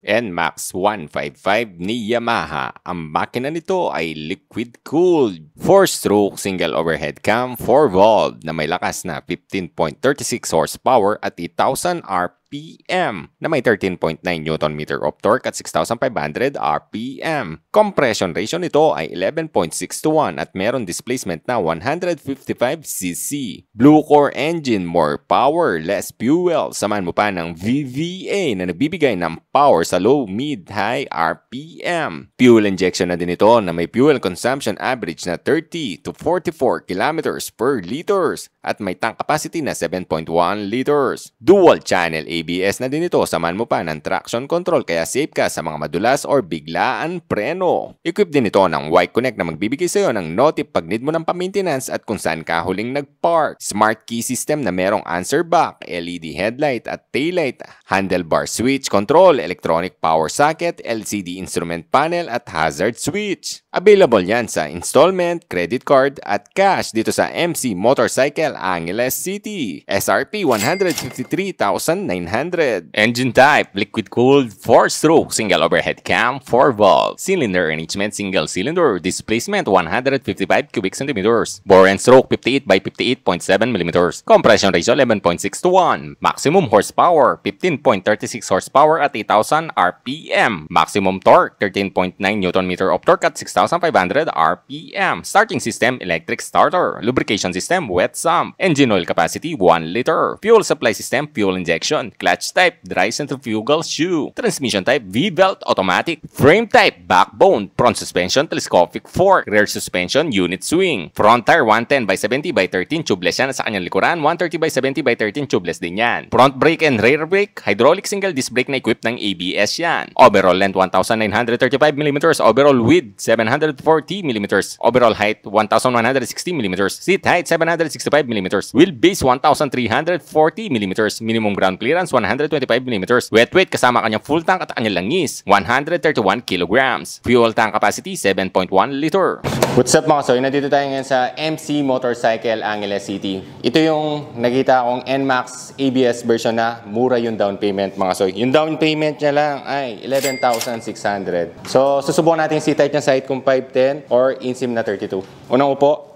NMAX 155 ni Yamaha. Ang makina nito ay liquid-cooled, 4-stroke single overhead cam 4-valve na may lakas na 15.36 horsepower at 8,000 RPM na may 13.9 Nm of torque at 6,500 RPM. Compression ratio nito ay 11.6:1 at meron displacement na 155cc. Blue core engine, more power, less fuel. Samahan mo pa ng VVA na nagbibigay ng power sa low, mid, high RPM. Fuel injection na din ito na may fuel consumption average na 30 to 44 kilometers per liters at may tank capacity na 7.1 liters. Dual channel ABS na din ito. Samahan mo pa ng traction control kaya safe ka sa mga madulas or biglaan preno. Equipped din ito ng Y-Connect na magbibigay sa iyo ng notif pag need mo ng pa-maintenance at kung saan ka huling nag-park. Smart key system na merong answer back, LED headlight at taillight, handlebar switch control, electronic power socket, LCD instrument panel at hazard switch. Available yan sa installment, credit card at cash dito sa MC Motorcycle Angeles City. SRP 153,900. Engine type, liquid-cooled, 4-stroke, single overhead cam, 4-valve. Cylinder arrangement, single cylinder. Displacement, 155 cubic centimeters. Bore and stroke, 58 by 58.7 millimeters. Compression ratio, 11.6:1. Maximum horsepower, 15.36 horsepower at 8,000 RPM. Maximum torque, 13.9 Nm of torque at 6,500 RPM. Starting system, electric starter. Lubrication system, wet sump. Engine oil capacity, 1 liter. Fuel supply system, fuel injection. Clutch type, dry centrifugal shoe. Transmission type, V-belt automatic. Frame type, backbone. Front suspension, telescopic fork. Rear suspension, unit swing. Front tire, 110 by 70 by 13 tubeless yan. Sa kanyang likuran, 130 by 70 by 13 tubeless din yan. Front brake and rear brake, hydraulic single disc brake na equipped ng ABS yan. Overall length, 1,935 mm. Overall width, 740 mm. Overall height, 1,160 mm. Seat height, 765 mm. Wheelbase, 1,340 mm. Minimum ground clearance, 125 mm. Wet weight kasama kanyang full tank at kanyang langis, 131 kilograms. Fuel tank capacity, 7.1 liter. What's up mga soy? Nandito tayo ngayon sa MC Motorcycle Angeles City. Ito yung nakita kong NMAX ABS version na mura yung down payment mga soy. Yung down payment niya lang ay 11,600. So susubukan natin si type niya sa height kung 5'10 or insim na 32. Unang upo.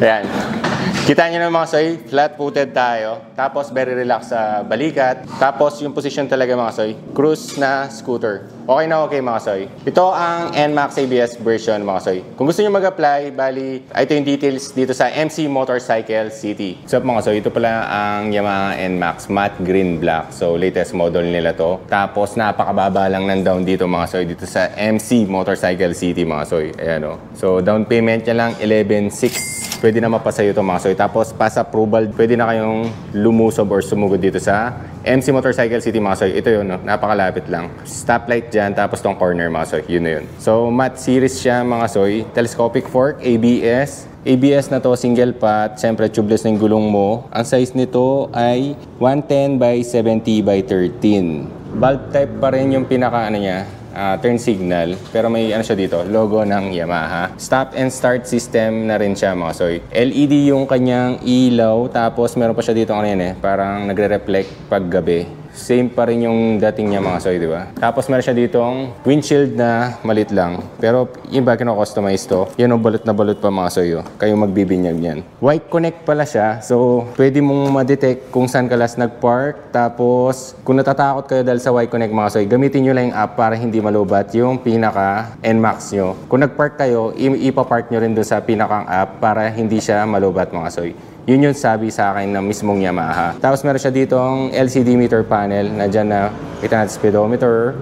Ayan. Kita nyo naman mga soy, flat-footed tayo. Tapos very relax sa balikat. Tapos yung position talaga mga soy, cruise na scooter. Okay na okay mga soy. Ito ang NMAX ABS version mga soy. Kung gusto nyo mag-apply, bali, ito yung details dito sa MC Motorcycle City. So mga soy, ito pala ang Yamaha NMAX matte green black. So latest model nila to. Tapos napakababa lang ng down dito mga soy, dito sa MC Motorcycle City mga soy. Ayan o. So down payment niya lang 11,600. Pwede na mapasayo ito mga soy. Tapos pass approval, pwede na kayong lumusob or sumugod dito sa MC Motorcycle City mga soy. Ito yun, no? Napakalapit lang. Stoplight dyan, tapos tong corner mga soy. Yun na yun. So matte series siya mga soy. Telescopic fork, ABS. ABS na to, single pot. Siyempre tubeless na yung gulong mo. Ang size nito ay 110 by 70 by 13. Valve type pa rin yung pinaka ano niya. Turn signal, pero may ano siya dito, logo ng Yamaha. Stop and start system na rin siya mga soy. LED yung kanyang ilaw, tapos meron pa siya dito ano yan parang nagre-reflect pag gabi. Same pa rin yung dating niya mga soy, di ba? Tapos meron siya ditong windshield na malit lang. Pero yung ba kino-customize to, yan o balot na balot pa mga soy. Kayo magbibinyag niyan. Y-Connect pala siya. So, pwede mong ma-detect kung saan ka last nag-park. Tapos, kung natatakot kayo dahil sa Y-Connect mga soy, gamitin nyo lang yung app para hindi malubat yung pinaka NMAX nyo. Kung nag-park kayo, ipapark nyo rin doon sa pinakang app para hindi siya malubat mga soy. Yun yung sabi sa akin ng mismong Yamaha. Tapos meron siya ditong LCD meter panel na dyan na kita natin speedometer,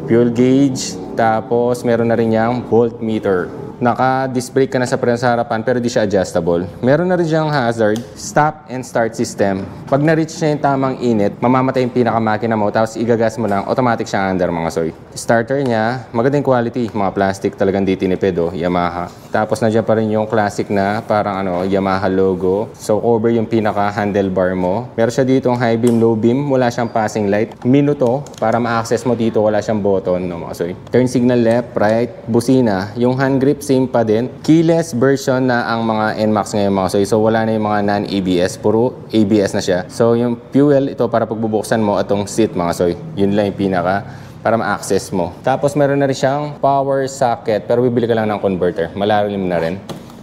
fuel gauge, tapos meron na rin niyang voltmeter. Naka-disc brake ka na sa harapan pero di siya adjustable. Meron na rin siyang hazard, stop and start system. Pag na-reach niya yung tamang init, mamamatay yung pinakamakina mo tapos igagas mo lang, automatic siya under mga soy. Starter niya, magandang quality, mga plastic talagang di tinipid Yamaha. Tapos nandiyan pa rin yung classic na parang Yamaha logo. So cover yung pinaka handlebar mo. Meron siya ditong high beam, low beam, wala siyang passing light. Minuto para ma-access mo dito, wala siyang button mga soy. Turn signal left, right, busina. Yung hand grip same pa din. Keyless version na ang mga NMAX ngayon mga soy. So wala na yung mga non-ABS, puro ABS na siya. So yung fuel, ito para pagbubuksan mo atong seat mga soy. Yun lang yung pinaka para ma-access mo. Tapos meron na rin siyang power socket, pero bibili ka lang ng converter. Malalim na rin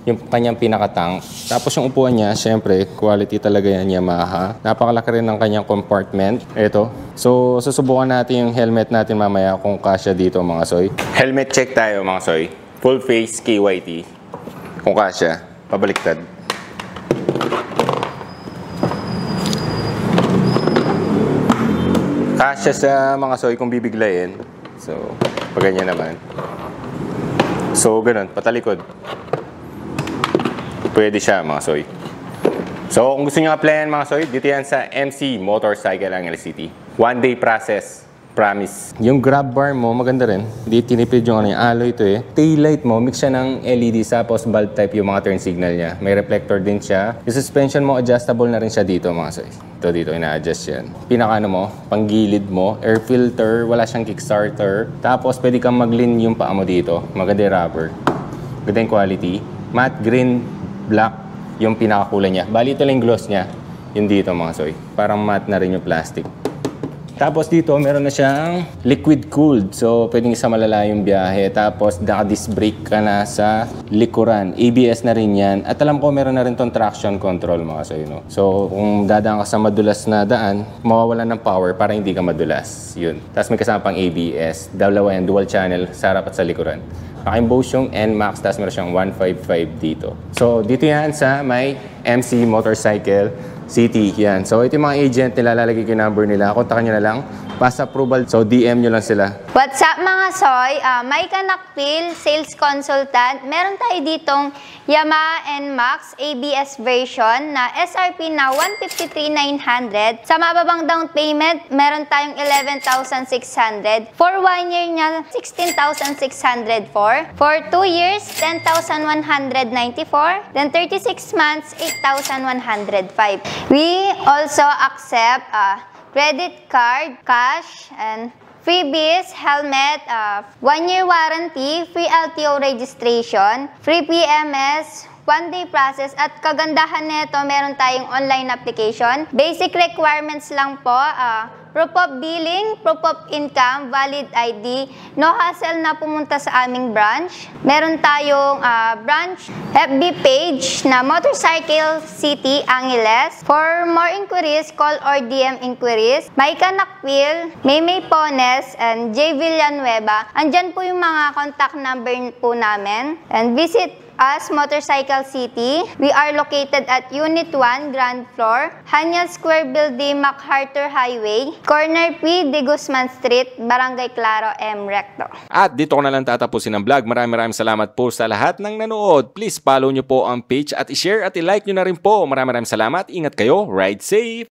yung kanyang pinaka-tank. Tapos yung upuan niya, syempre, quality talaga yan, Yamaha. Napakalaki rin ng kanyang compartment. Ito. So, susubukan natin yung helmet natin mamaya kung kasya dito mga soy. Helmet check tayo mga soy. Full face KYT. Kung kasya, pabaliktad. Kasya sa mga soy kung bibiglayin. So, pag ganyan naman. So, ganun, patalikod. Pwede siya mga soy. So kung gusto nyo applyan mga soy, dito yan sa MC Motorcycle ang LCT. One day process. Promise. Yung grab bar mo, maganda rin. Hindi tinipid yung ano yung alloy ito eh. Taillight mo, mix siya ng LED tapos bulb type yung mga turn signal niya. May reflector din siya. Yung suspension mo, adjustable na rin siya dito mga soy. Ito dito, ina-adjust yan. Pinaka ano mo, panggilid mo, air filter, wala siyang kickstarter. Tapos pwede kang mag-lean yung paa mo dito. Maganda yung rubber. Ganda yung quality. Matte green, black yung pinakakulay niya. Bali ito lang yung gloss niya. Yung dito mga soy. Parang matte na rin yung plastic. Tapos dito, meron na siyang liquid cooled. So, pwedeng isa malala yung biyahe. Tapos, naka-disc brake ka na sa likuran. ABS na rin yan. At alam ko, meron na rin tong traction control mga soy, no? So, kung dadaan ka sa madulas na daan, mawawalan ng power para hindi ka madulas. Yun. Tapos, may kasama pang ABS. Dalawa yan, dual channel, sa harap at sa likuran. Naka-emboss yung NMAX, tapos meron siyang 155 dito. So, dito yan sa may MC Motorcycle City. Yan. So, ito yung mga agent nila, lalagay ko yung number nila. Kontakan nyo na lang. Pass approval. So, DM nyo lang sila. What's up mga soy? Mike Nakpil, sales consultant. Meron tayo ditong Yamaha NMAX ABS version na SRP na 153,900. Sa mababang down payment, meron tayong 11,600. For 1 year niya, 16,604. For 2 years, 10,194. Then 36 months, 8,105. We also accept credit card, cash, and freebies, helmet, 1-year warranty, free LTO registration, free PMS, 1-day process, at kagandahan nito, meron tayong online application. Basic requirements lang po, proof of billing, proof of income, valid ID, no hassle na pumunta sa aming branch. Meron tayong branch FB page na Motorcycle City Angeles. For more inquiries, call or DM inquiries. Mike Nakpil, Maymay Pones, and J. Villanueva. Andyan po yung mga contact number po namin. And visit us, Motorcycle City. We are located at Unit 1, Ground Floor, Hanya Square Building, MacArthur Highway, Corner P. De Guzman Street, Barangay Claro, M. Recto. At dito ko na lang tatapusin ang vlog. Maraming salamat po sa lahat ng nanood. Please follow nyo po ang page at i-share at i-like nyo na rin po. Maraming salamat. Ingat kayo. Ride safe!